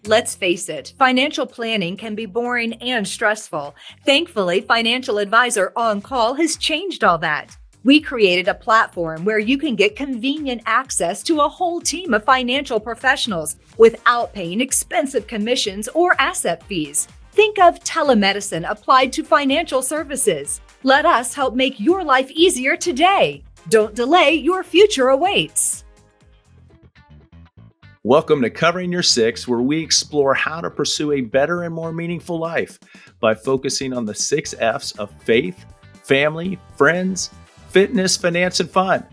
Let's face it, financial planning can be boring and stressful. Thankfully, Financial Advisor On Call has changed all that. We created a platform where you can get convenient access to a whole team of financial professionals without paying expensive commissions or asset fees. Think of telemedicine applied to financial services. Let us help make your life easier today. Don't delay, your future awaits. Welcome to Covering Your Six, where we explore how to pursue a better and more meaningful life by focusing on the 6 F's of faith, family, friends, fitness, finance, and fun.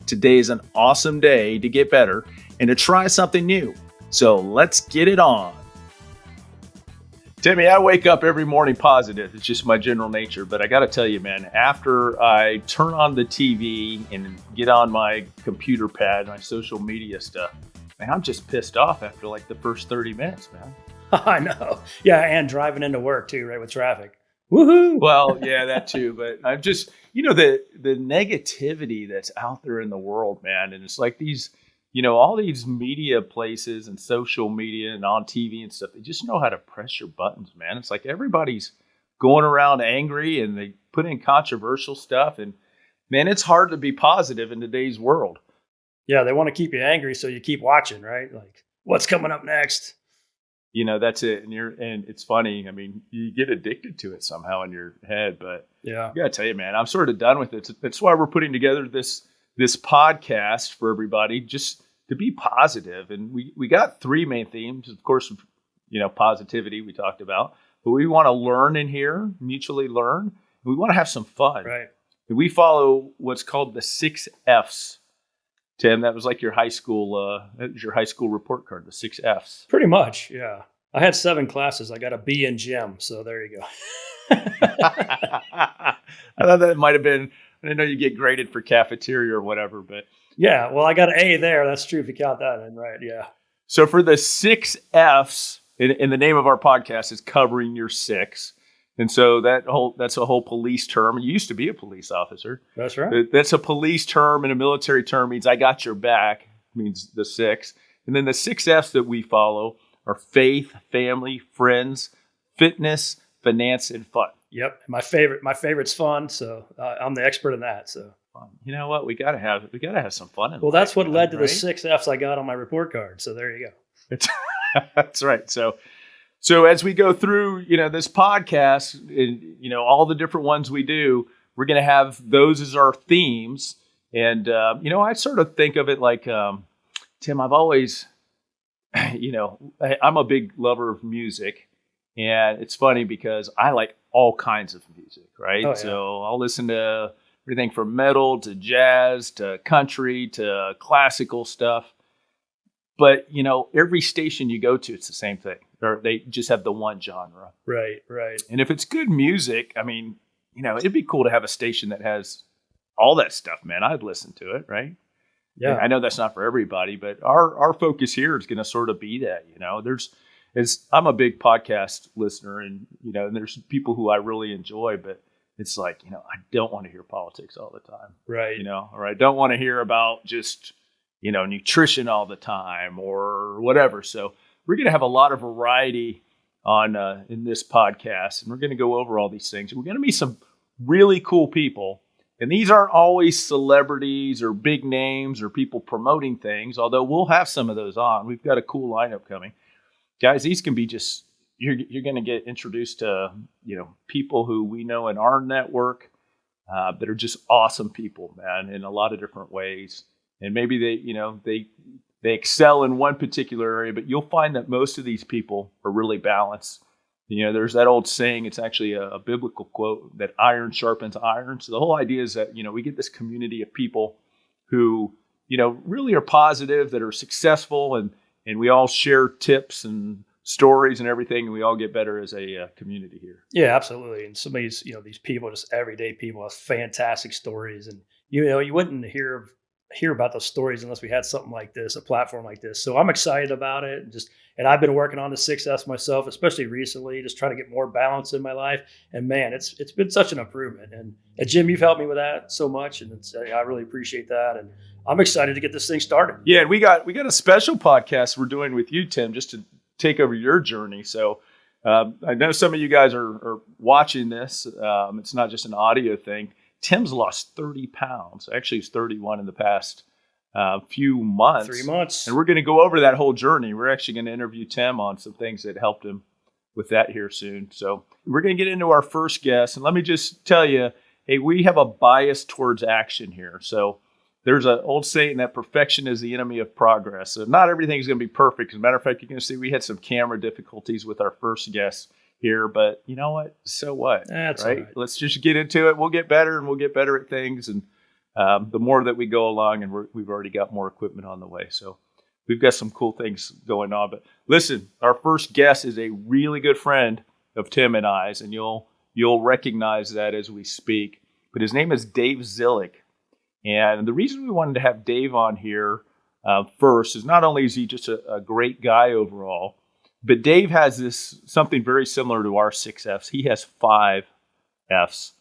Today is an awesome day to get better and to try something new. So let's get it on. Timmy, I wake up every morning positive. It's just my general nature. But I got to tell you, man, after I turn on the TV and get on my computer pad, my social media stuff, man, I'm just pissed off after like the first 30 minutes, man. I know. Yeah, and driving into work too, right, with traffic. Woohoo! Well, yeah, that too. But I'm just, the negativity that's out there in the world, man. And it's like these, all these media places and social media and on TV and stuff, they just know how to press your buttons, man. It's like everybody's going around angry and they put in controversial stuff. And man, it's hard to be positive in today's world. Yeah, they want to keep you angry, so you keep watching, right? Like, what's coming up next? That's it. And it's funny. I mean, you get addicted to it somehow in your head. But yeah, I gotta tell you, man, I'm sort of done with it. That's why we're putting together this podcast for everybody, just to be positive. And we got 3 main themes, of course. Positivity we talked about, but we want to learn in here, mutually learn. We want to have some fun. Right. And we follow what's called the 6 F's. Tim, that was like your high school. That was your high school report card, the 6 F's. Pretty much, yeah. I had 7 classes. I got a B in gym, so there you go. I thought that might have been. I didn't know you get graded for cafeteria or whatever, but yeah. Well, I got an A there. That's true if you count that in, right? Yeah. So for the 6 F's, in the name of our podcast is Covering Your Six. And so that's a whole police term. You used to be a police officer. That's right. That's a police term, and a military term means I got your back, means the 6. And then the 6 F's that we follow are faith, family, friends, fitness, finance, and fun. Yep. My favorite's fun. So I'm the expert in that. So you know what? We gotta have some fun. Well, that's what led to the 6 F's I got on my report card. So there you go. That's right. So as we go through, this podcast, and, all the different ones we do, we're going to have those as our themes. And, I sort of think of it like, Tim, I've always, I'm a big lover of music. And it's funny because I like all kinds of music, right? Oh, yeah. So I'll listen to everything from metal to jazz to country to classical stuff. But, every station you go to, it's the same thing. They just have the one genre. Right. And if it's good music, I mean, it'd be cool to have a station that has all that stuff, man. I'd listen to it, right? Yeah. And I know that's not for everybody, but our focus here is going to sort of be that, I'm a big podcast listener and there's people who I really enjoy, but it's like, I don't want to hear politics all the time. Right. Or I don't want to hear about just, nutrition all the time or whatever. So we're going to have a lot of variety on in this podcast, and we're going to go over all these things. We're going to meet some really cool people, and these aren't always celebrities or big names or people promoting things, although we'll have some of those on. We've got a cool lineup coming. Guys, these can be just, you're going to get introduced to, people who we know in our network that are just awesome people, man, in a lot of different ways. And maybe they excel in one particular area, but you'll find that most of these people are really balanced. There's that old saying, it's actually a biblical quote, that iron sharpens iron. So the whole idea is that, we get this community of people who, really are positive, that are successful, and we all share tips and stories and everything, and we all get better as a community here. Yeah, absolutely. And some of these, these people, just everyday people, have fantastic stories. And, you wouldn't hear about those stories unless we had something like this, a platform like this. So I'm excited about it. And I've been working on the 6 F's myself, especially recently, just trying to get more balance in my life. And man, it's been such an improvement. And Jim, you've helped me with that so much. And I really appreciate that. And I'm excited to get this thing started. Yeah. And we got a special podcast we're doing with you, Tim, just take over your journey. So I know some of you guys are watching this. It's not just an audio thing. Tim's lost 30 pounds. Actually, he's 31 in the past few months. 3 months. And we're going to go over that whole journey. We're actually going to interview Tim on some things that helped him with that here soon. So we're going to get into our first guest. And let me just tell you, hey, we have a bias towards action here. So there's an old saying that perfection is the enemy of progress. So not everything is going to be perfect. As a matter of fact, you're going to see we had some camera difficulties with our first guest here, but you know what? So what? That's right? all right. Let's just get into it. We'll get better and we'll get better at things. And the more that we go along, and we've already got more equipment on the way. So we've got some cool things going on. But listen, our first guest is a really good friend of Tim and I's, and you'll recognize that as we speak. But his name is Dave Zillig. And the reason we wanted to have Dave on here first is not only is he just a great guy overall, but Dave has something very similar to our 6 Fs. He has 5 Fs.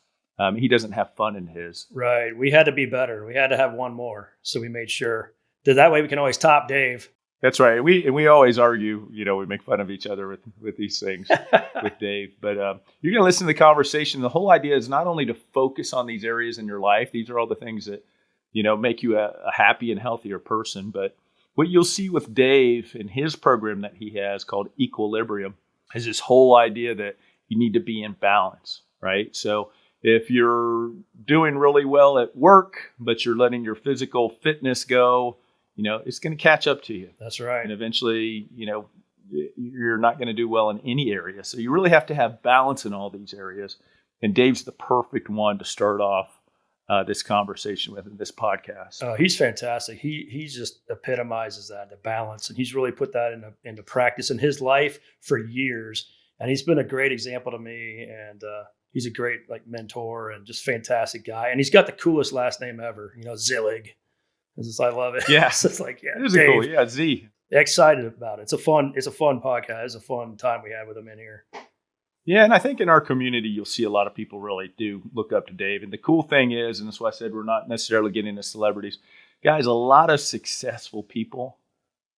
He doesn't have fun in his. Right. We had to be better. We had to have one more. So we made sure that way we can always top Dave. That's right. We always argue, we make fun of each other with these things with Dave. But you're going to listen to the conversation. The whole idea is not only to focus on these areas in your life. These are all the things that, make you a happy and healthier person. But what you'll see with Dave in his program that he has called Equilibrium is this whole idea that you need to be in balance, right? So if you're doing really well at work, but you're letting your physical fitness go, it's going to catch up to you. That's right. And eventually, you're not going to do well in any area. So you really have to have balance in all these areas. And Dave's the perfect one to start off this conversation with in this podcast. Oh, he's fantastic. He just epitomizes that, the balance. And he's really put that into practice in his life for years. And he's been a great example to me. And he's a great mentor and just fantastic guy. And he's got the coolest last name ever, Zillig. I love it. Yeah. It's just like, it is Dave, cool. Yeah, Z. Excited about it. It's a fun podcast. It's a fun time we had with him in here. Yeah, and I think in our community, you'll see a lot of people really do look up to Dave. And the cool thing is, and that's why I said we're not necessarily getting into celebrities. Guys, a lot of successful people,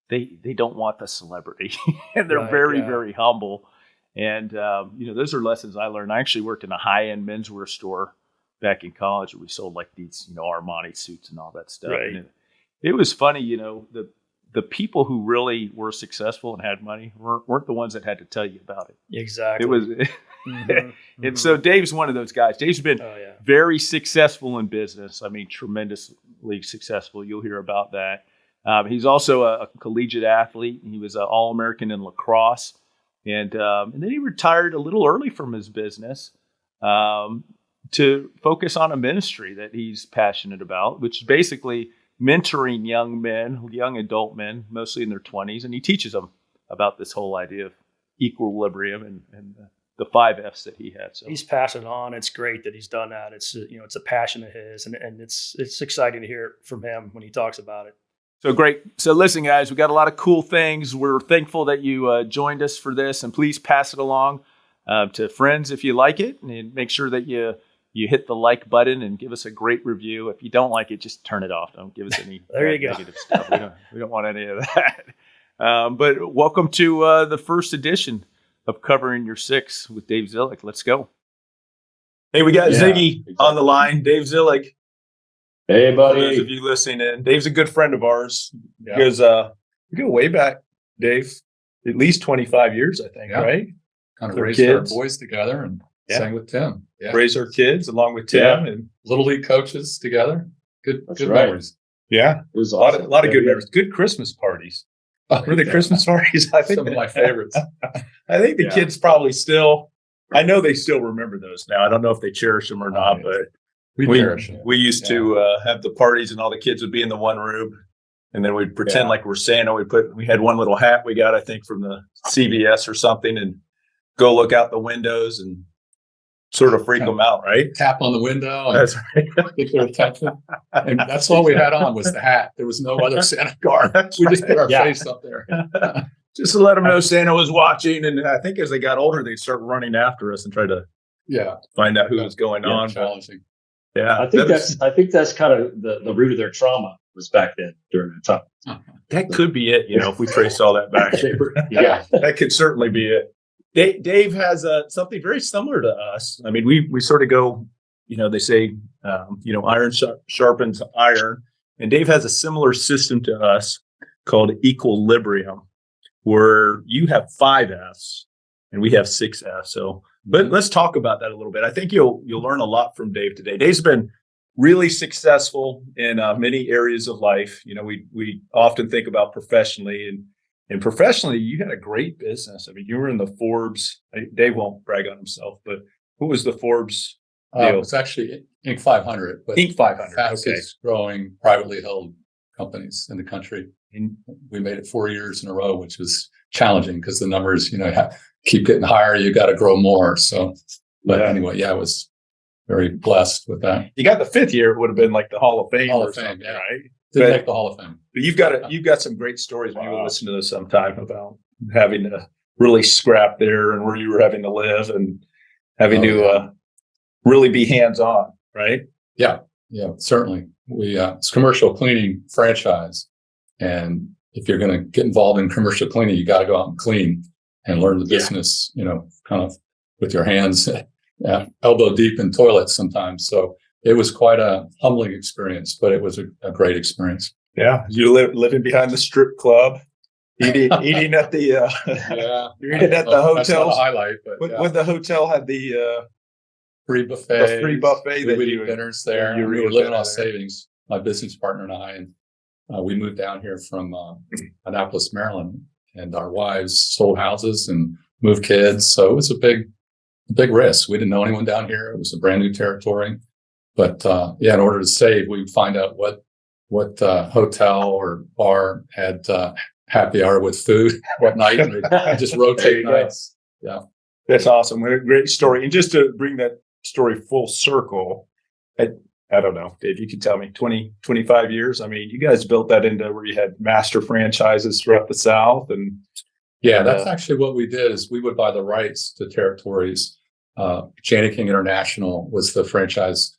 they don't want the celebrity. And they're very humble. And, those are lessons I learned. I actually worked in a high-end menswear store back in college where we sold these, Armani suits and all that stuff. Right. And it was funny, the people who really were successful and had money weren't the ones that had to tell you about it. Exactly. It was, and so Dave's one of those guys. Dave's been very successful in business. I mean, tremendously successful. You'll hear about that. He's also a collegiate athlete. He was an All-American in lacrosse. And then he retired a little early from his business to focus on a ministry that he's passionate about, which is basically mentoring young adult men, mostly in their 20s. And he teaches them about this whole idea of equilibrium and the 5 Fs that he had. So he's passing on. It's great that he's done that. It's it's a passion of his, and it's exciting to hear from him when he talks about it. So great. So listen, guys, we got a lot of cool things. We're thankful that you joined us for this, and please pass it along to friends if you like it, and make sure that you hit the like button and give us a great review. If you don't like it, just turn it off. Don't give us any negative stuff. We don't want any of that. But welcome to the first edition of Covering Your 6 with Dave Zillig. Let's go. Hey, we got Ziggy on the line. Dave Zillig. Hey, buddy. For those of you listening in, Dave's a good friend of ours. Because we go way back, Dave. At least 25 years, I think, right? Kind of raised our boys together and sang with Tim. Yeah. Raised our kids along with Tim and Little League coaches together. Good right. memories. Yeah. It was a lot of good memories. Good Christmas parties. Were the Christmas parties? I think some of my favorites. I think the kids probably still, I know they still remember those now. I don't know if they cherish them or not, but we cherish them. We used to have the parties and all the kids would be in the one room. And then we'd pretend like we're Santa. We had one little hat we got, I think, from the CVS or something, and go look out the windows and sort of freak them out, right? Tap on the window. And that's right. Get their attention. And that's all we had on was the hat. There was no other Santa card. We just put our face up there. Just to let them know Santa was watching. And I think as they got older, they'd start running after us and try to find out who was going on. Challenging. Yeah. I think that's kind of the root of their trauma. was back then during that time. That could be it, if we trace all that back. Yeah. That could certainly be it. Dave has something very similar to us. I mean, we sort of go, they say, iron sharpens iron. And Dave has a similar system to us called equilibrium, where you have 5 F's and we have 6 F's. So, but let's talk about that a little bit. I think you'll learn a lot from Dave today. Dave's been really successful in many areas of life. We often think about professionally, and professionally, you had a great business. I mean, you were in the Forbes. Dave won't brag on himself, but who was the Forbes deal? It's actually Inc. 500, but Inc. 500. fastest growing privately held companies in the country. And we made it 4 years in a row, which was challenging because the numbers, keep getting higher. You got to grow more. So, but anyway, I was very blessed with that. You got the 5th year; it would have been like the Hall of Fame Hall or of Fame, something, yeah. right? Didn't make the Hall of Fame. But you've got some great stories. Maybe we'll listen to those sometime about having to really scrap there and where you were having to live and having to really be hands-on, right? Yeah, certainly. It's a commercial cleaning franchise. And if you're going to get involved in commercial cleaning, you got to go out and clean and learn the business, kind of with your hands elbow deep in toilets sometimes. So it was quite a humbling experience, but it was a great experience. Yeah. You living behind the strip club, eating at the, you're eating at the That's not a hotels. highlight, but When the hotel had the free buffet, the free buffet we that would you eat dinners there. you We were were living there. on savings, my business partner and I, and we moved down here from Annapolis, Maryland, and our wives sold houses and moved kids. So it was a big risk. We didn't know anyone down here. It was a brand new territory. But in order to save, we would find out what hotel or bar had happy hour with food what night, and we'd just rotate nights. Yeah, That's awesome. What a great story. And just to bring that story full circle, I don't know, Dave, you can tell me 20, 25 years. I mean, you guys built that into where you had master franchises throughout the South. And that's actually what we did is we would buy the rights to territories. Jani-King International was the franchise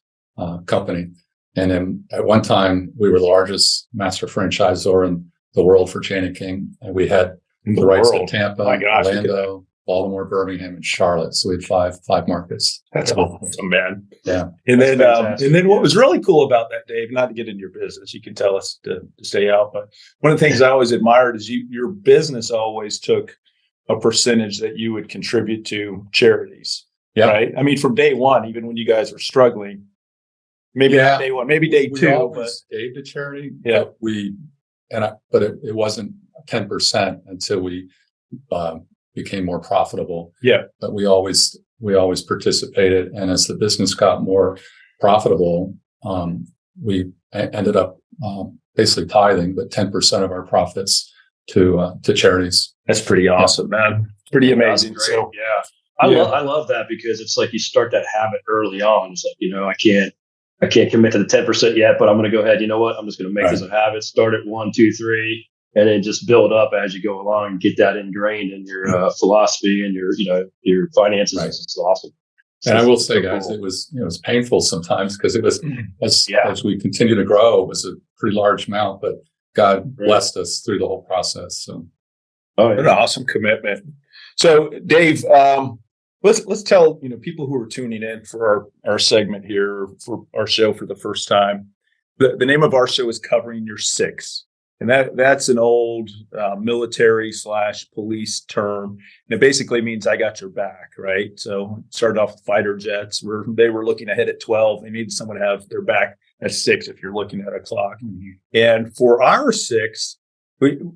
company. And then at one time, we were the largest master franchisor in the world for Jani-King. And we had the rights to Tampa, Orlando, Baltimore, Birmingham, and Charlotte. So we had five markets. That's awesome, man. Yeah. And then what was really cool about that, Dave, not to get into your business, you can tell us to stay out, but one of the things I always admired is your business always took a percentage that you would contribute to charities. Yeah. Right. I mean, from day one, even when you guys were struggling, maybe not day one, maybe day two, always gave to charity. Yeah. But it wasn't 10% until we became more profitable. Yeah. But we always participated. And as the business got more profitable, we ended up basically tithing, but 10% of our profits to charities. That's pretty awesome, man. Pretty amazing. So I love that because it's like you start that habit early on. It's like, I can't commit to the 10% yet, but I'm going to go ahead. You know what? I'm just going to make this a habit. Start at 1, 2, 3, and then just build up as you go along and get that ingrained in your philosophy and your finances. Right. It's awesome. And I will say, guys, it was painful sometimes because it was as we continue to grow, it was a pretty large amount, but God blessed us through the whole process. So, what an awesome commitment. So, Dave, let's tell people who are tuning in for our segment here for our show for the first time. The name of our show is Covering Your Six, and that's an old military/police term, and it basically means I got your back, right? So it started off with fighter jets where they were looking ahead at 12. They needed someone to have their back at 6 if you're looking at a clock. Mm-hmm. And for our 6,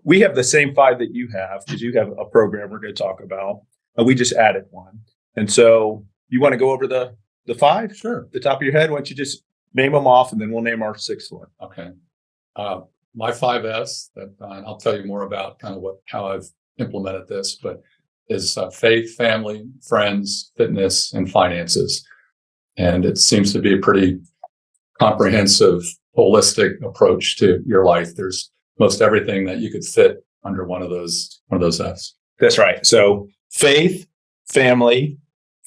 we have the same 5 that you have because you have a program we're going to talk about. We just added one. And so you want to go over the 5? Sure. The top of your head? Why don't you just name them off and then we'll name our 6th one. Okay. My 5S, and I'll tell you more about kind of how I've implemented this, but is faith, family, friends, fitness, and finances. And it seems to be a pretty comprehensive, holistic approach to your life. There's most everything that you could fit under one of those F's. That's right. So faith, family,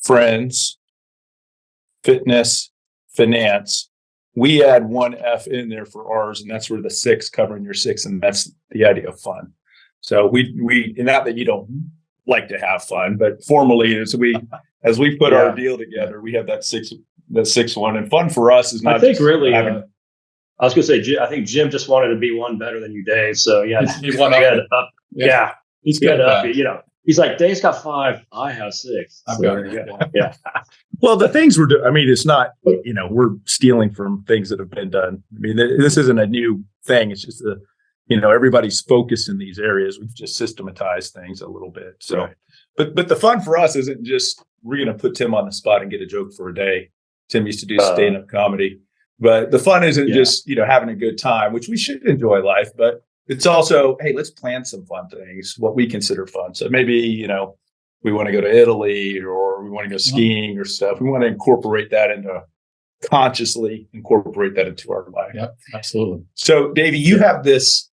friends, fitness, finance, we add one F in there for ours, and that's where the 6 covering your 6, and that's the idea of fun. So we not that you don't like to have fun, but formally as we put our deal together, we have that 6 one, and fun for us is not. I think really. I was going to say, I think Jim just wanted to be one better than you, Dave. So yeah, he won up. Yeah, he's got up. He's like, Dave's got 5, I have 6. I've So got there you it. go. Yeah. Well, the things we're doing, I mean, it's not, we're stealing from things that have been done. I mean, this isn't a new thing. It's just everybody's focused in these areas. We've just systematized things a little bit. So, Right. but the fun for us isn't just, we're going to put Tim on the spot and get a joke for a day. Tim used to do stand-up comedy, but the fun isn't just, having a good time, which we should enjoy life, but it's also, hey, let's plan some fun things, what we consider fun. So maybe, we want to go to Italy or we want to go skiing or stuff. We want to consciously incorporate that into our life. Yeah, absolutely. So Davey, you have this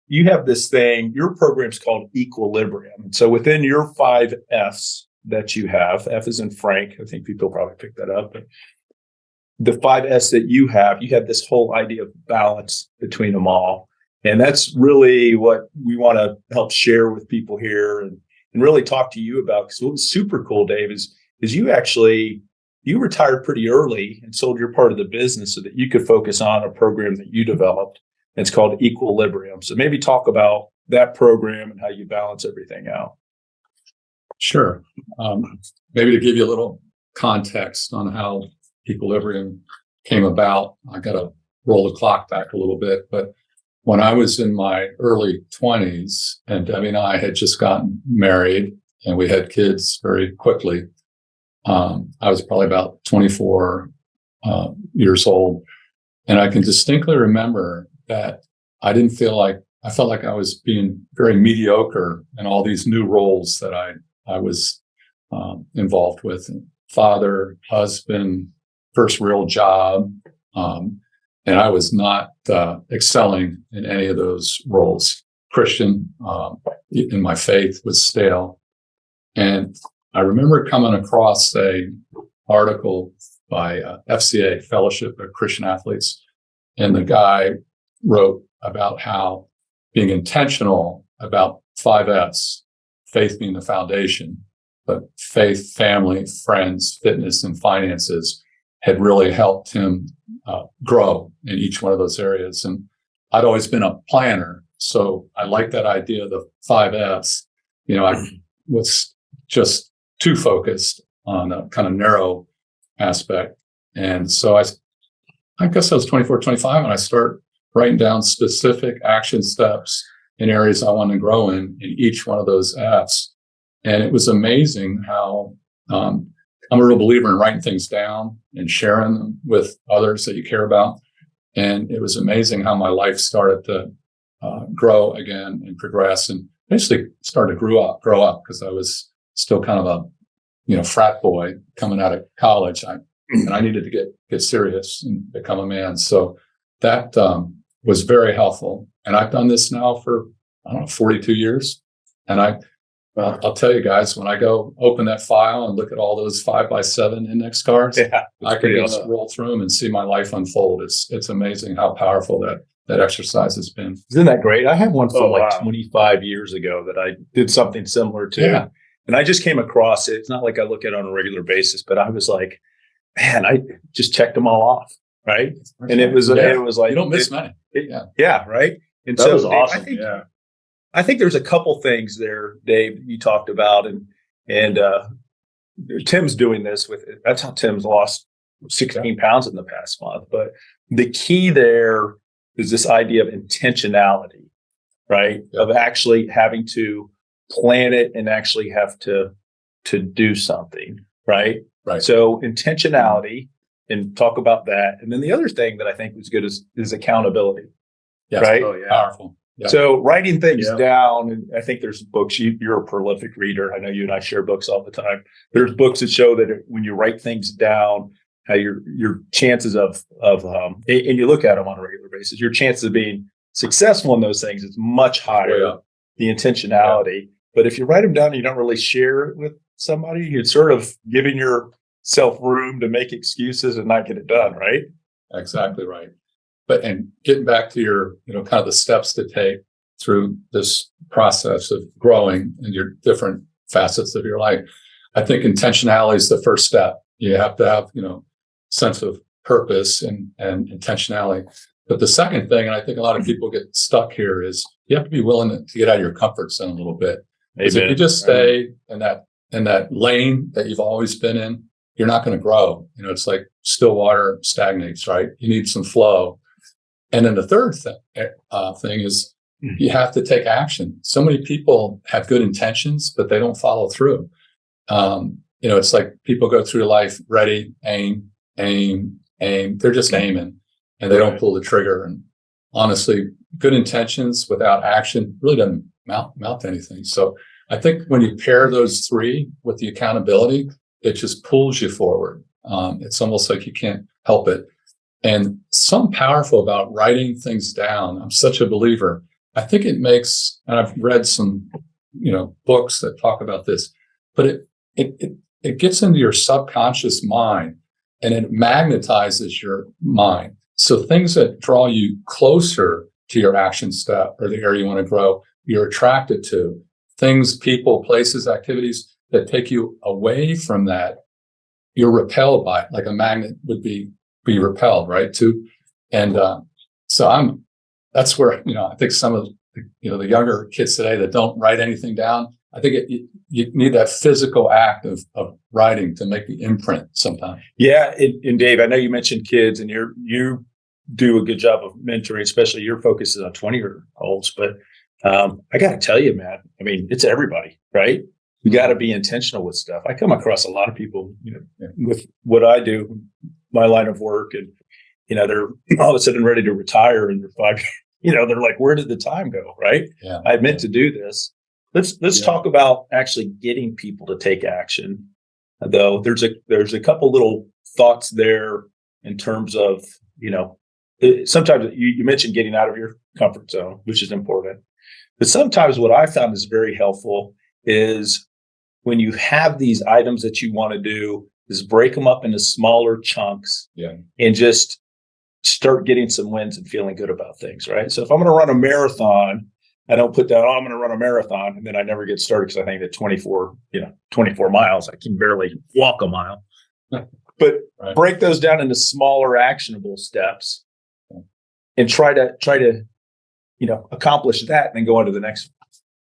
thing, your program's called Equilibrium. So within your 5 F's that you have, F is in Frank. I think people probably picked that up. But the 5 S that you have this whole idea of balance between them all. And that's really what we want to help share with people here and really talk to you about. Because what was super cool, Dave, is you retired pretty early and sold your part of the business so that you could focus on a program that you developed. It's called Equilibrium. So maybe talk about that program and how you balance everything out. Sure. Maybe to give you a little context on how Equilibrium came about, I got to roll the clock back a little bit, but when I was in my early 20s and Debbie and I had just gotten married and we had kids very quickly, I was probably about 24 years old. And I can distinctly remember that I felt like I was being very mediocre in all these new roles that I was involved with. Father, husband, first real job. And I was not excelling in any of those roles. Christian in my faith was stale. And I remember coming across a article by FCA, Fellowship of Christian Athletes. And the guy wrote about how being intentional about 5S, faith being the foundation, but faith, family, friends, fitness, and finances had really helped him grow in each one of those areas. And I'd always been a planner. So I liked that idea of the 5S. I was just too focused on a kind of narrow aspect. And so I guess I was 24, 25, and I started writing down specific action steps in areas I want to grow in each one of those F's. And it was amazing how I'm a real believer in writing things down and sharing them with others that you care about. And it was amazing how my life started to grow again and progress, and basically started to grow up because I was still kind of a frat boy coming out of college. And I needed to get serious and become a man. So that was very helpful. And I've done this now for 42 years. And I'll tell you guys, when I go open that file and look at all those 5x7 index cards, I could just roll through them and see my life unfold. It's amazing how powerful that exercise has been. Isn't that great? I have one from 25 years ago that I did something similar to. Yeah. And I just came across it. It's not like I look at it on a regular basis, but I was like, man, I just checked them all off. Right. And it was like, you don't miss many. Right. And that was awesome. I think there's a couple things there, Dave, you talked about, and Tim's doing this with it. That's how Tim's lost 16 pounds in the past month. But the key there is this idea of intentionality, right? Yeah. Of actually having to plan it and actually have to do something, right? Right. So intentionality, and talk about that. And then the other thing that I think was good is accountability. Yes. Right. Oh, yeah. Powerful. Yeah. So writing things down, and I think there's books, you're a prolific reader. I know you and I share books all the time. There's books that show that when you write things down, how your chances of and you look at them on a regular basis, your chances of being successful in those things is much higher, the intentionality. Yeah. But if you write them down and you don't really share it with somebody, you're sort of giving yourself room to make excuses and not get it done, right? Exactly right. and getting back to your, kind of the steps to take through this process of growing in your different facets of your life. I think intentionality is the first step. You have to have, sense of purpose and intentionality. But the second thing, and I think a lot of people get stuck here, is you have to be willing to get out of your comfort zone a little bit. Because if you just stay in that lane that you've always been in, you're not going to grow. It's like still water stagnates, right? You need some flow. And then the third thing is you have to take action. So many people have good intentions, but they don't follow through. It's like people go through life ready, aim. They're just aiming, and they don't pull the trigger. And honestly, good intentions without action really doesn't mount to anything. So I think when you pair those three with the accountability, it just pulls you forward. It's almost like you can't help it. And something powerful about writing things down. I'm such a believer. I think it makes, and I've read some, books that talk about this, but it gets into your subconscious mind and it magnetizes your mind. So things that draw you closer to your action step or the area you want to grow, you're attracted to. Things, people, places, activities that take you away from that, you're repelled by it, like a magnet would be repelled, right? And that's where, I think some of the younger kids today that don't write anything down, I think you need that physical act of writing to make the imprint sometimes. Yeah. And Dave, I know you mentioned kids and you do a good job of mentoring, especially your focus is on 20-year-olds, but I got to tell you, man, I mean, it's everybody, right? You got to be intentional with stuff. I come across a lot of people, with what I do, my line of work, and, they're all of a sudden ready to retire and they're 5, they're like, where did the time go? Right. Yeah. I meant to do this. Let's talk about actually getting people to take action. Though there's a couple little thoughts there in terms of, sometimes you mentioned getting out of your comfort zone, which is important. But sometimes what I found is very helpful is when you have these items that you want to do, is break them up into smaller chunks and just start getting some wins and feeling good about things, right? So if I'm going to run a marathon, I don't put down, I'm going to run a marathon, and then I never get started because I think that 24 miles, I can barely walk a mile. But break those down into smaller actionable steps and try to accomplish that and then go on to the next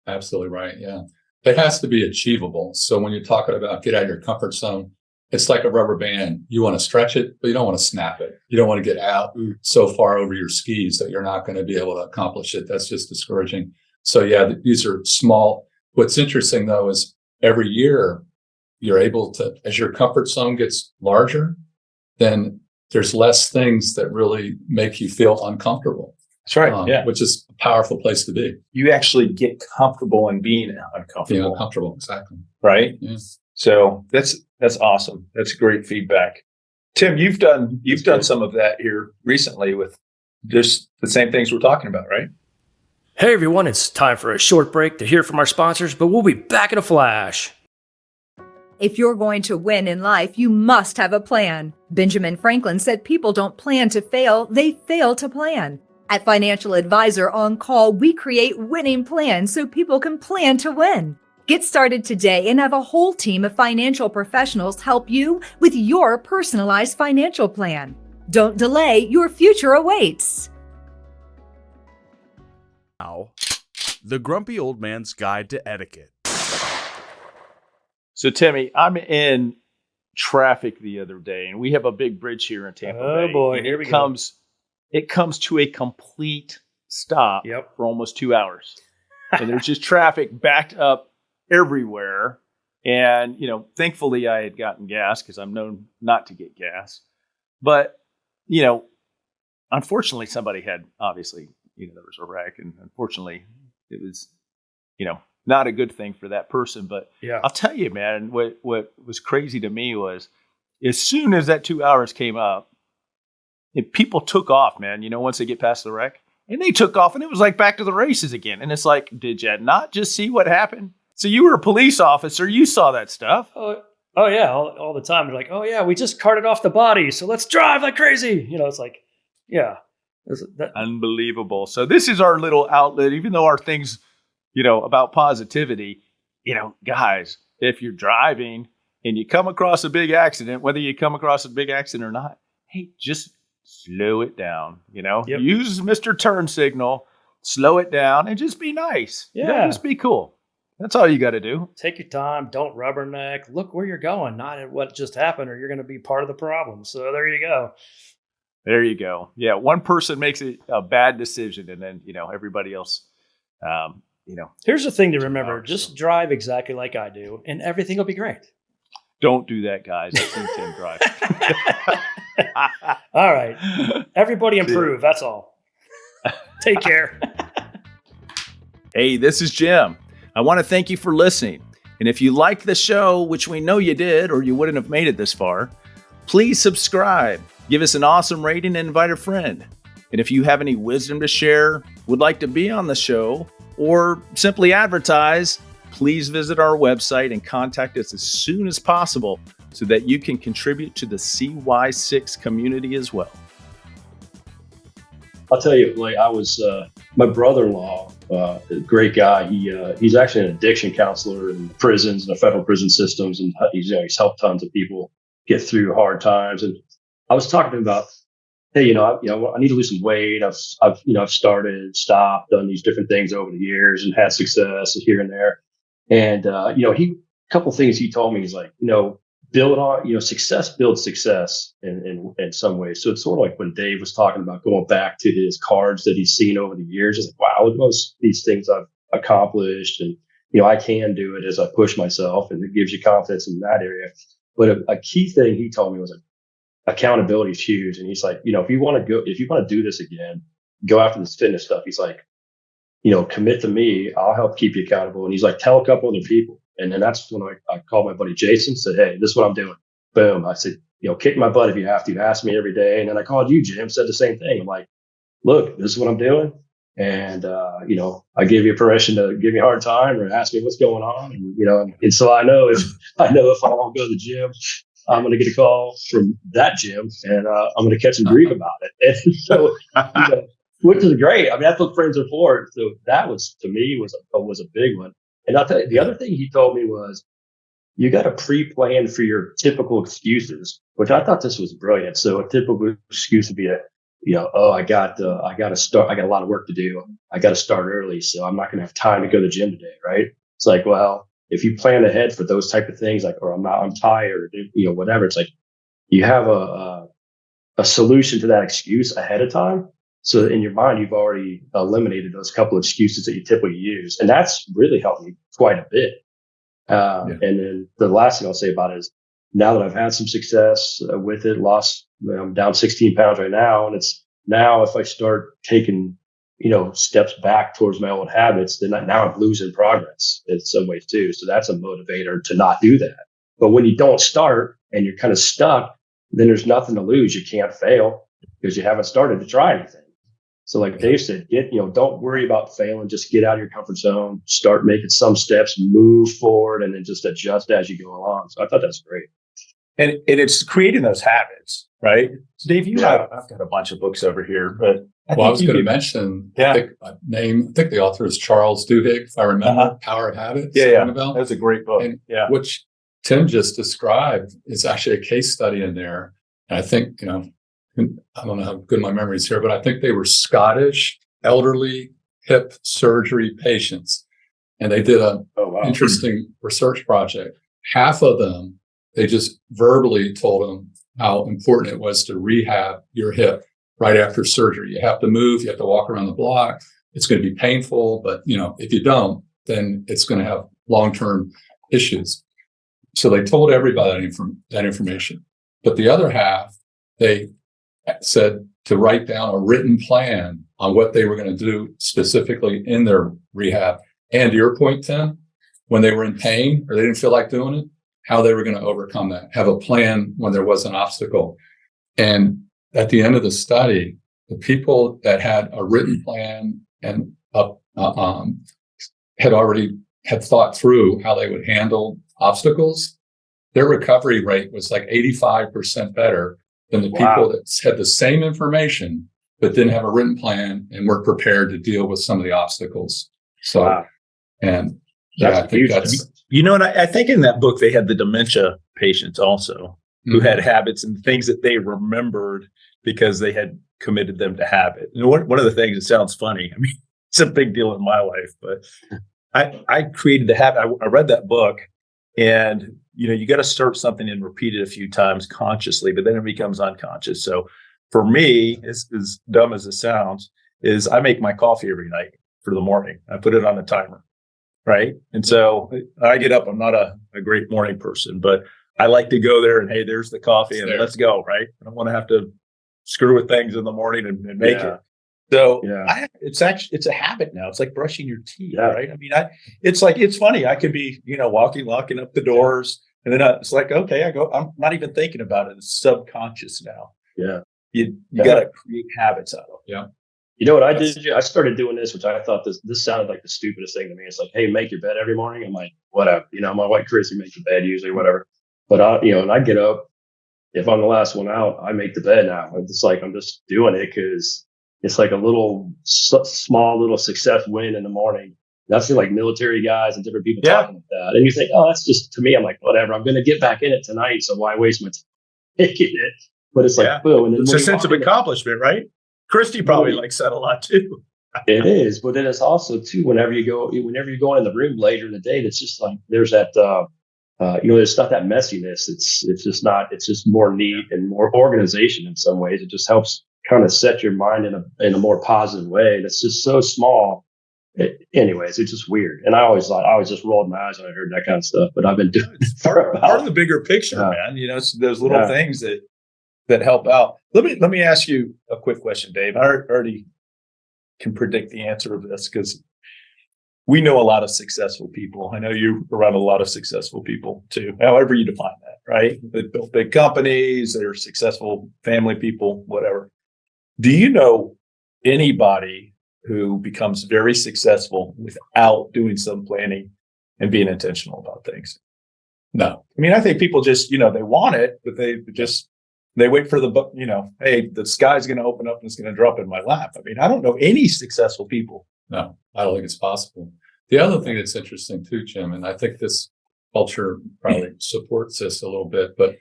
one. Absolutely right. Yeah. It has to be achievable. So when you're talking about get out of your comfort zone, it's like a rubber band. You want to stretch it, but you don't want to snap it. You don't want to get out so far over your skis that you're not going to be able to accomplish it. That's just discouraging. So yeah, these are small. What's interesting though, is every year you're able to, as your comfort zone gets larger, then there's less things that really make you feel uncomfortable. That's right. Which is a powerful place to be. You actually get comfortable in being uncomfortable. Being uncomfortable, exactly. Right. Yeah. So that's awesome. That's great feedback. Tim, you've done some of that here recently with just the same things we're talking about, right? Hey everyone, it's time for a short break to hear from our sponsors, but we'll be back in a flash. If you're going to win in life, you must have a plan. Benjamin Franklin said people don't plan to fail, they fail to plan. At Financial Advisor On Call, we create winning plans so people can plan to win. Get started today and have a whole team of financial professionals help you with your personalized financial plan. Don't delay, your future awaits. Now, the Grumpy Old Man's Guide to Etiquette. So, Timmy, I'm in traffic the other day, and we have a big bridge here in Tampa Bay. Oh, boy, here we go. It comes to a complete stop for almost 2 hours. And there's just traffic backed up everywhere. And, thankfully I had gotten gas because I'm known not to get gas. But, unfortunately, somebody had obviously, there was a wreck. And unfortunately, it was, not a good thing for that person. But I'll tell you, man, what was crazy to me was as soon as that 2 hours came up, people took off, man, once they get past the wreck. And they took off and it was like back to the races again. And it's like, did you not just see what happened? So you were a police officer. You saw that stuff. Oh yeah. All the time. They're like, oh yeah, we just carted off the body. So let's drive like crazy. It's like, yeah. Unbelievable. So this is our little outlet, even though our things, about positivity, guys, if you're driving and you come across a big accident, whether you come across a big accident or not, hey, just slow it down, Yep. use Mr. Turn signal, slow it down, and just be nice. Yeah. Just be cool. That's all you got to do. Take your time. Don't rubberneck. Look where you're going, not at what just happened, or you're going to be part of the problem. So there you go. There you go. Yeah, one person makes a bad decision, and then everybody else. Here's the thing to remember: just drive exactly like I do, and everything will be great. Don't do that, guys. I've seen Tim drive. All right, everybody improve. That's all. Take care. Hey, this is Jim. I want to thank you for listening. And if you liked the show, which we know you did, or you wouldn't have made it this far, please subscribe, give us an awesome rating, and invite a friend. And if you have any wisdom to share, would like to be on the show, or simply advertise, please visit our website and contact us as soon as possible so that you can contribute to the CY6 community as well. I'll tell you, my brother-in-law, a great guy. He's actually an addiction counselor in prisons and the federal prison systems, and he's helped tons of people get through hard times. And I was talking to him about, hey, I need to lose some weight. I've started, stopped, done these different things over the years, and had success here and there. And a couple things he told me, he's like, build on, success builds success in some ways. So it's sort of like when Dave was talking about going back to his cards that he's seen over the years. It's like, wow, look at most these things I've accomplished, and I can do it as I push myself, and it gives you confidence in that area. But a key thing he told me was accountability is huge. And he's like, if you want to do this again, go after this fitness stuff. He's like, commit to me. I'll help keep you accountable. And he's like, tell a couple other people. And then that's when I called my buddy Jason, said, hey, this is what I'm doing. Boom. I said, kick my butt if you have to. Ask me every day. And then I called you, Jim, said the same thing. I'm like, look, this is what I'm doing. And, I give you permission to give me a hard time or ask me what's going on. And so I know if I want to go to the gym, I'm going to get a call from that gym, and I'm going to catch some grief about it. And so, which is great. I mean, that's what friends are for. So that was, to me, was a big one. And I'll tell you, the other thing he told me was, you got to pre-plan for your typical excuses, which I thought this was brilliant. So a typical excuse would be I got to start. I got a lot of work to do. I got to start early, so I'm not going to have time to go to the gym today. Right? It's like, well, if you plan ahead for those type of things, or I'm tired, whatever. It's like you have a solution to that excuse ahead of time. So in your mind, you've already eliminated those couple of excuses that you typically use. And that's really helped me quite a bit. And then the last thing I'll say about it is, now that I've had some success with it, I'm down 16 pounds right now. And it's now, if I start taking, steps back towards my old habits, then now I'm losing progress in some ways too. So that's a motivator to not do that. But when you don't start and you're kind of stuck, then there's nothing to lose. You can't fail because you haven't started to try anything. So like Dave said, don't worry about failing. Just get out of your comfort zone, start making some steps, move forward, and then just adjust as you go along. So I thought that's great. And it's creating those habits, right? So Dave, I've got a bunch of books over here, but I was going to mention, I think the author is Charles Duhigg, if I remember, Power of Habits. Yeah. That's a great book. And which Tim just described, is actually a case study in there. And I think, I don't know how good my memory is here, but I think they were Scottish elderly hip surgery patients. And they did an interesting research project. Half of them, they just verbally told them how important it was to rehab your hip right after surgery. You have to move, you have to walk around the block. It's going to be painful, but if you don't, then it's going to have long-term issues. So they told everybody that information. But the other half, they said to write down a written plan on what they were going to do specifically in their rehab. And to your point, Tim, when they were in pain or they didn't feel like doing it, how they were going to overcome that, have a plan when there was an obstacle. And at the end of the study, the people that had a written plan and had thought through how they would handle obstacles, their recovery rate was like 85% better than the people that had the same information but didn't have a written plan and weren't prepared to deal with some of the obstacles. So, Wow. and That's I a think huge that's, difference. You know, and I think in that book they had the dementia patients also who had habits and things that they remembered because they had committed them to habit. And one of the things, it sounds funny, I mean, it's a big deal in my life, but I created the habit. I read that book, and you got to start something and repeat it a few times consciously, but then it becomes unconscious. So for me, as dumb as it sounds, is I make my coffee every night for the morning. I put it on a timer, right? And so I get up. I'm not a great morning person, but I like to go there and, hey, there's the coffee and let's go, right? I don't want to have to screw with things in the morning and make it. So it's a habit now. It's like brushing your teeth, right? I mean, it's funny. I could be, locking up the doors, and then it's like, okay, I'm not even thinking about it. It's subconscious now. Yeah. You got to create habits out of it. Yeah. You know what I did? I started doing this, which I thought this sounded like the stupidest thing to me. It's like, hey, make your bed every morning. I'm like, whatever. My wife Chrissy makes the bed usually, whatever. But and I get up. If I'm the last one out, I make the bed now. It's like I'm just doing it because it's like a little small little success win in the morning. I've seen like military guys and different people talking about that. And you think, oh, that's just, to me, I'm like, whatever. I'm going to get back in it tonight. So why waste my time making it? But it's like, boom. And then it's a sense of accomplishment, right? Christy probably likes that a lot too. It is. But then it's also too, whenever you go in the room later in the day, it's just like, there's that, there's not that messiness. It's just more neat and more organization in some ways. It just helps kind of set your mind in a more positive way. And it's just so small. Anyways, it's just weird. And I always just rolled my eyes when I heard that kind of stuff. But I've been doing it for part of the bigger picture, man. It's those little things that help out. Let me ask you a quick question, Dave. I already can predict the answer of this because we know a lot of successful people. I know you're around a lot of successful people too, however you define that, right? They built big companies, they're successful family people, whatever. Do you know anybody who becomes very successful without doing some planning and being intentional about things? No. I mean, I think people just, they want it, but they wait for hey, the sky's going to open up and it's going to drop in my lap. I mean, I don't know any successful people. No, I don't think it's possible. The other thing that's interesting too, Jim, and I think this culture probably supports this a little bit, but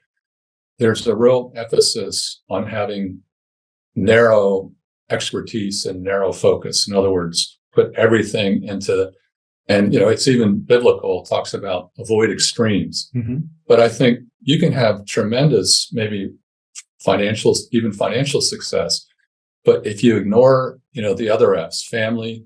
there's a real emphasis on having narrow expertise and narrow focus. In other words, put everything into, and it's even biblical, it talks about avoid extremes. Mm-hmm. But I think you can have tremendous, maybe financial success, but if you ignore, the other F's, family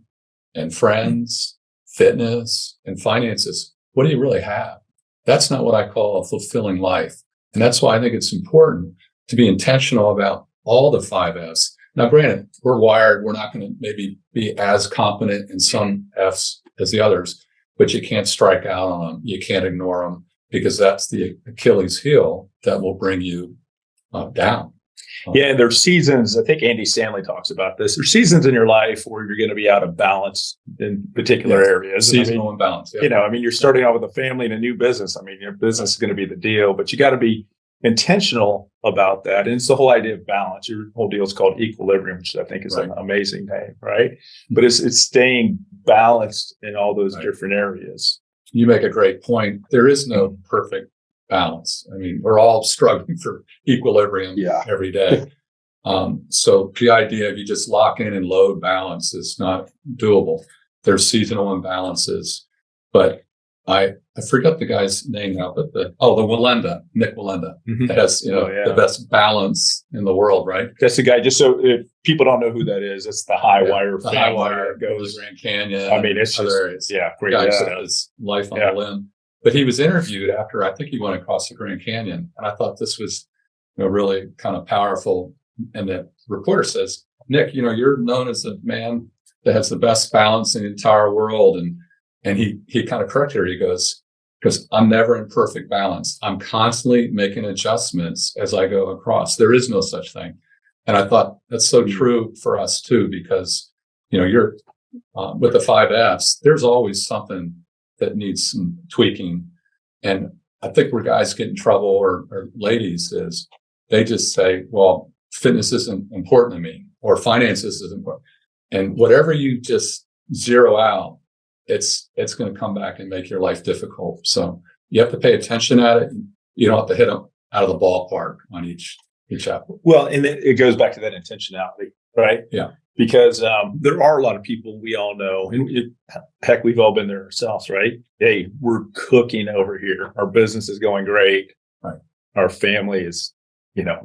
and friends, fitness and finances, what do you really have? That's not what I call a fulfilling life. And that's why I think it's important to be intentional about all the 5 F's. Now, granted, we're wired. We're not going to maybe be as competent in some F's as the others, but you can't strike out on them. You can't ignore them because that's the Achilles heel that will bring you down. Yeah, there's seasons. I think Andy Stanley talks about this. There's seasons in your life where you're going to be out of balance in particular areas. Seasonal imbalance. Yeah. You're starting out with a family and a new business. Your business is going to be the deal, but you got to be intentional about that. And it's the whole idea of balance. Your whole deal is called equilibrium, which I think is an amazing name, right? But it's staying balanced in all those different areas. You make a great point. There is no perfect balance. We're all struggling for equilibrium every day. So the idea of you just lock in and load balance is not doable. There's seasonal imbalances, but I forgot the guy's name now, but Nick Wallenda, has, the best balance in the world, right? That's the guy, just so if people don't know who that is, it's the high wire. The high wire goes Grand Canyon. It's just, areas. Great. Guy set his life on the limb. But he was interviewed after, I think he went across the Grand Canyon. And I thought this was really kind of powerful. And the reporter says, Nick, you're known as the man that has the best balance in the entire world. And he kind of corrected her. He goes, because I'm never in perfect balance. I'm constantly making adjustments as I go across. There is no such thing. And I thought that's so true for us too, because, you're with the 5 F's, there's always something that needs some tweaking. And I think where guys get in trouble or ladies is they just say, well, fitness isn't important to me. or finances is important. And whatever you just zero out, it's going to come back and make your life difficult. So you have to pay attention at it. You don't have to hit them out of the ballpark on each apple. Well, and it goes back to that intentionality, right? Yeah. Because there are a lot of people we all know, and heck, we've all been there ourselves, right? Hey, we're cooking over here. Our business is going great. Right. Our family is,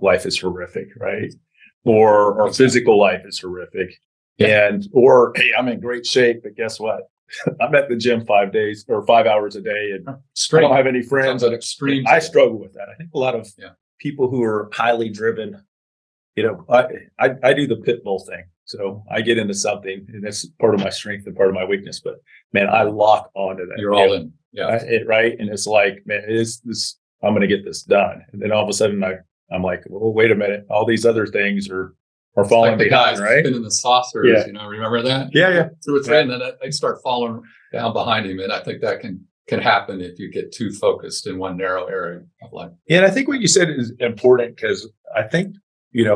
life is horrific, right? Or our physical life is horrific. Yeah. Or, hey, I'm in great shape, but guess what? I'm at the gym 5 days or 5 hours a day, and I don't have any friends. An extreme. I struggle with that. I think a lot of people who are highly driven, I do the pit bull thing. So I get into something, and it's part of my strength and part of my weakness. But man, I lock onto that. You're all in, right. And it's like, man, I'm going to get this done. And then all of a sudden, I'm like, well, wait a minute, all these other things are falling like the behind, guys right? spinning the saucers, remember that? Yeah. 2 or 3, and then they start falling down behind him. And I think that can happen if you get too focused in one narrow area of life. Yeah, and I think what you said is important, because I think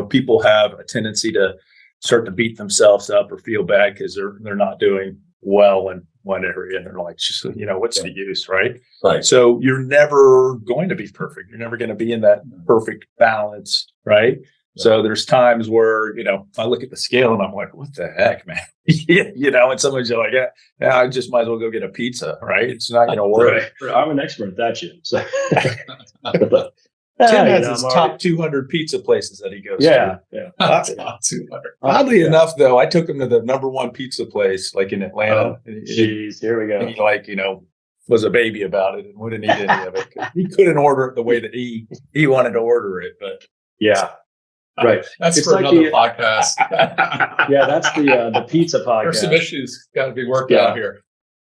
people have a tendency to start to beat themselves up or feel bad because they're not doing well in one area, and they're like, just what's the use, right? Right. So you're never going to be perfect. You're never going to be in that perfect balance, right? Yeah. So there's times where I look at the scale and I'm like, what the heck, man? And somebody's like, yeah, I just might as well go get a pizza, right? It's not going to work. Right. I'm an expert at that, Jim. So. Tim has his top 200 pizza places that he goes to. Top 200. Oddly enough, though, I took him to the number one pizza place, like in Atlanta. Jeez, here we go. And he was a baby about it and wouldn't eat any of it. He couldn't order it the way that he wanted to order it. But right. That's it's for like another podcast. That's the pizza podcast. There's some issues got to be worked out here.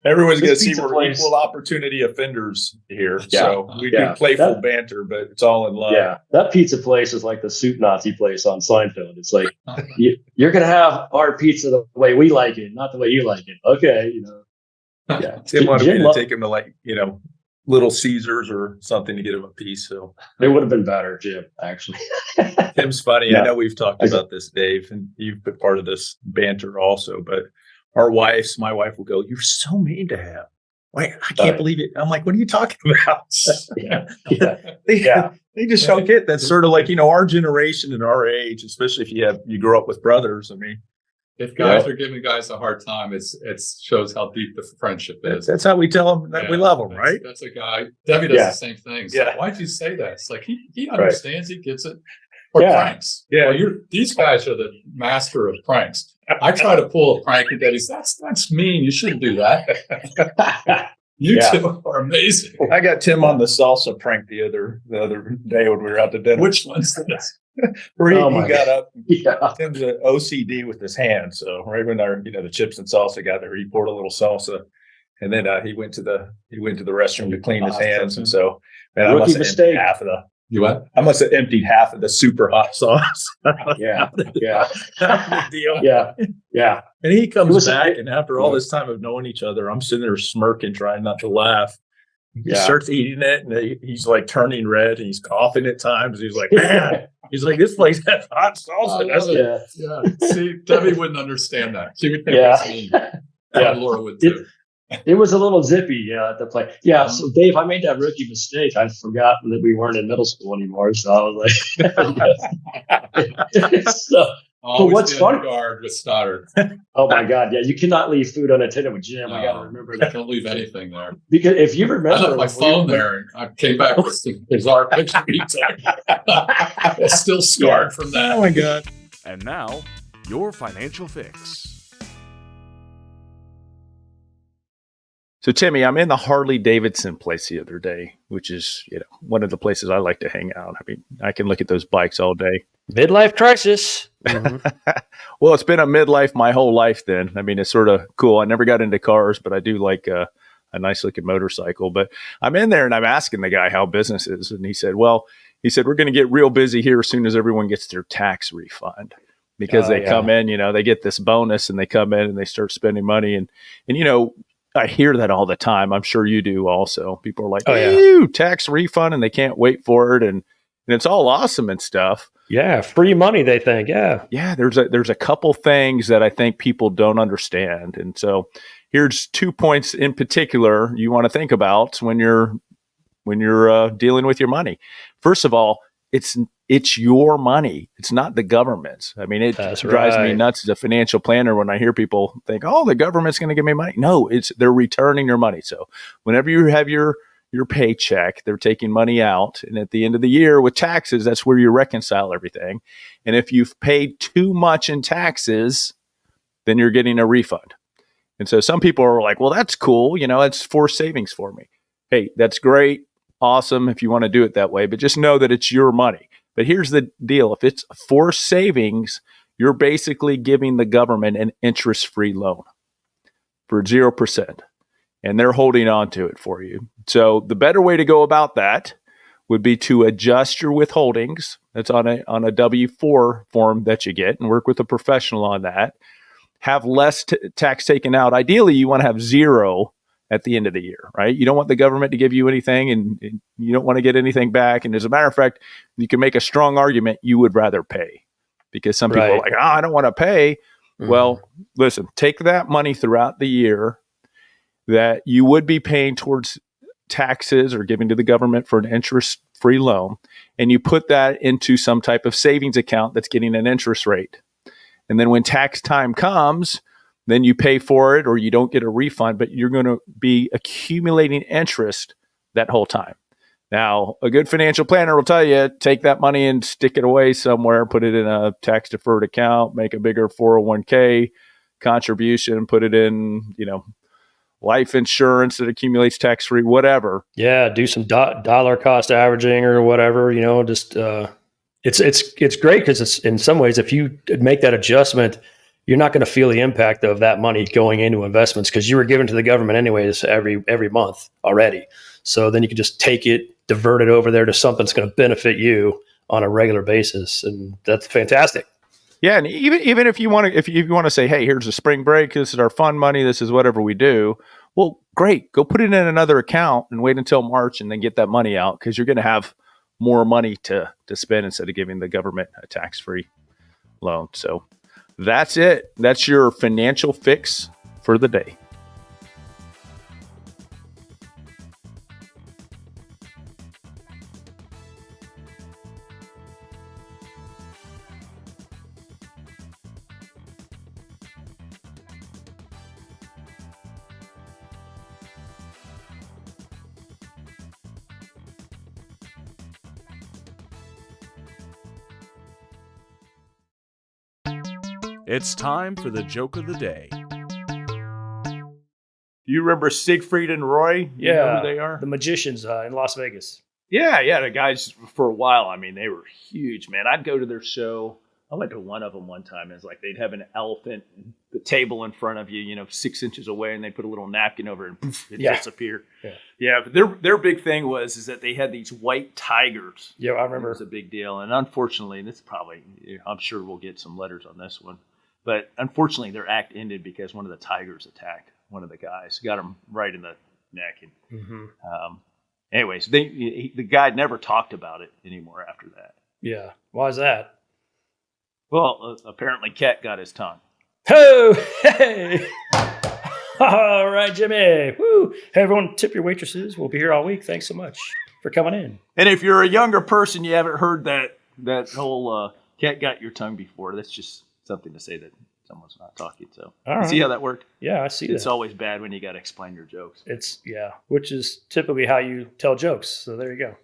Everyone's going to see we're equal opportunity offenders here. Yeah. So we do playful banter, but it's all in love. Yeah. That pizza place is like the soup Nazi place on Seinfeld. It's like, you're going to have our pizza the way we like it, not the way you like it. Okay. Yeah. Tim wanted me to take him to Little Caesars or something to get him a piece. So it would have been better, Jim, actually. Tim's funny. Yeah. I know we've talked about this, Dave, and you've been part of this banter also, but my wife will go, "You're so mean to him. Wait, I can't believe it." I'm like, "What are you talking about?" They just don't get that. Sort of like, our generation and our age, especially if you grow up with brothers. I mean, if guys are giving guys a hard time, it shows how deep the friendship is. That's how we tell them that we love them, right? That's a guy. Debbie does the same thing. So why'd you say that? It's like he understands, he gets it. Or pranks. Yeah, well, these guys are the master of pranks. I try to pull a prank, and Debbie says, "That's mean. You shouldn't do that." You two are amazing. I got Tim on the salsa prank the other day when we were out to dinner. Which one's this? Where he got up. Tim's an OCD with his hand. So right when the chips and salsa got there, he poured a little salsa, and then he went to the restroom to clean his hands. And so, man, I must have emptied half of the. You what? I must have emptied half of the super hot sauce. Yeah. And he comes back, and after all this time of knowing each other, I'm sitting there smirking, trying not to laugh. He starts eating it, and he's like turning red, and he's coughing at times. He's like, "Man," he's like, "This place has hot salsa." See, Debbie wouldn't understand that. She would think that's mean. Laura would too. It was a little zippy at the play. Yeah, so Dave, I made that rookie mistake. I forgot that we weren't in middle school anymore. So I was like, but what's funny? Guard with Stoddard. Oh my God! Yeah, you cannot leave food unattended with Jim. I got to remember that. Don't leave anything there. Because if you remember, I left my phone there, and I came back with some bizarre picture pizza. It's still scarred from that. Oh my God! And now, your financial fix. So, Timmy, I'm in the Harley Davidson place the other day, which is, one of the places I like to hang out. I mean, I can look at those bikes all day. Midlife crisis. Mm-hmm. Well, it's been a midlife my whole life then. I mean, it's sort of cool. I never got into cars, but I do like a nice looking motorcycle. But I'm in there and I'm asking the guy how business is. And he said, we're going to get real busy here as soon as everyone gets their tax refund. Because they come in, they get this bonus and they come in and they start spending money. And I hear that all the time. I'm sure you do also. People are like, tax refund, and they can't wait for it. And it's all awesome and stuff. Yeah, free money, they think. Yeah. Yeah, there's a couple things that I think people don't understand. And so here's 2 points in particular you want to think about when you're dealing with your money. First of all, it's your money. It's not the government's. I mean, it That's drives me right. nuts as a financial planner when I hear people think, "Oh, the government's going to give me money." No, they're returning your money. So whenever you have your paycheck, they're taking money out, and at the end of the year with taxes, that's where you reconcile everything. And if you've paid too much in taxes, then you're getting a refund. And so some people are like, "Well, that's cool. It's forced savings for me." Hey, that's great. Awesome if you want to do it that way, but just know that it's your money. But here's the deal. If it's forced savings, you're basically giving the government an interest-free loan for 0%, and they're holding on to it for you. So the better way to go about that would be to adjust your withholdings. That's on a W-4 form that you get, and work with a professional on that. Have less tax taken out. Ideally, you want to have zero at the end of the year, right? You don't want the government to give you anything, and you don't want to get anything back. And as a matter of fact, you can make a strong argument you would rather pay, because some people are like, I don't want to pay. Mm-hmm. Well, listen, take that money throughout the year that you would be paying towards taxes or giving to the government for an interest-free loan, and you put that into some type of savings account that's getting an interest rate. And then when tax time comes, then you pay for it or you don't get a refund, but you're going to be accumulating interest that whole time. Now, a good financial planner will tell you, take that money and stick it away somewhere, put it in a tax deferred account, make a bigger 401k contribution, put it in, life insurance that accumulates tax free, whatever. Yeah, do some dollar cost averaging or whatever. It's great because it's, in some ways, if you make that adjustment, you're not going to feel the impact of that money going into investments because you were given to the government anyways every month already. So then you can just take it, divert it over there to something that's going to benefit you on a regular basis, and that's fantastic. Yeah, and even if you want to say, hey, here's a spring break, this is our fun money, this is whatever we do. Well, great, go put it in another account and wait until March and then get that money out, because you're going to have more money to spend instead of giving the government a tax-free loan. So that's it. That's your financial fix for the day. It's time for the joke of the day. Do you remember Siegfried and Roy? You know who they are? The magicians in Las Vegas. Yeah, the guys for a while. I mean, they were huge, man. I'd go to their show. I went to one of them one time. It's like they'd have an elephant, the table in front of you, 6 inches away, and they'd put a little napkin over it and poof, it'd disappear. Yeah, but their big thing is that they had these white tigers. Yeah, I remember. It was a big deal. And unfortunately, I'm sure we'll get some letters on this one. But unfortunately, their act ended because one of the tigers attacked one of the guys, got him right in the neck. And anyways, the guy never talked about it anymore after that. Yeah, why is that? Well, apparently, Ket got his tongue. Oh, hey! All right, Jimmy. Woo! Hey, everyone, tip your waitresses. We'll be here all week. Thanks so much for coming in. And if you're a younger person, you haven't heard that whole Ket got your tongue before. That's just something to say that someone's not talking. So you see how that worked? Yeah, I see that. It's always bad when you got to explain your jokes. Which is typically how you tell jokes. So there you go.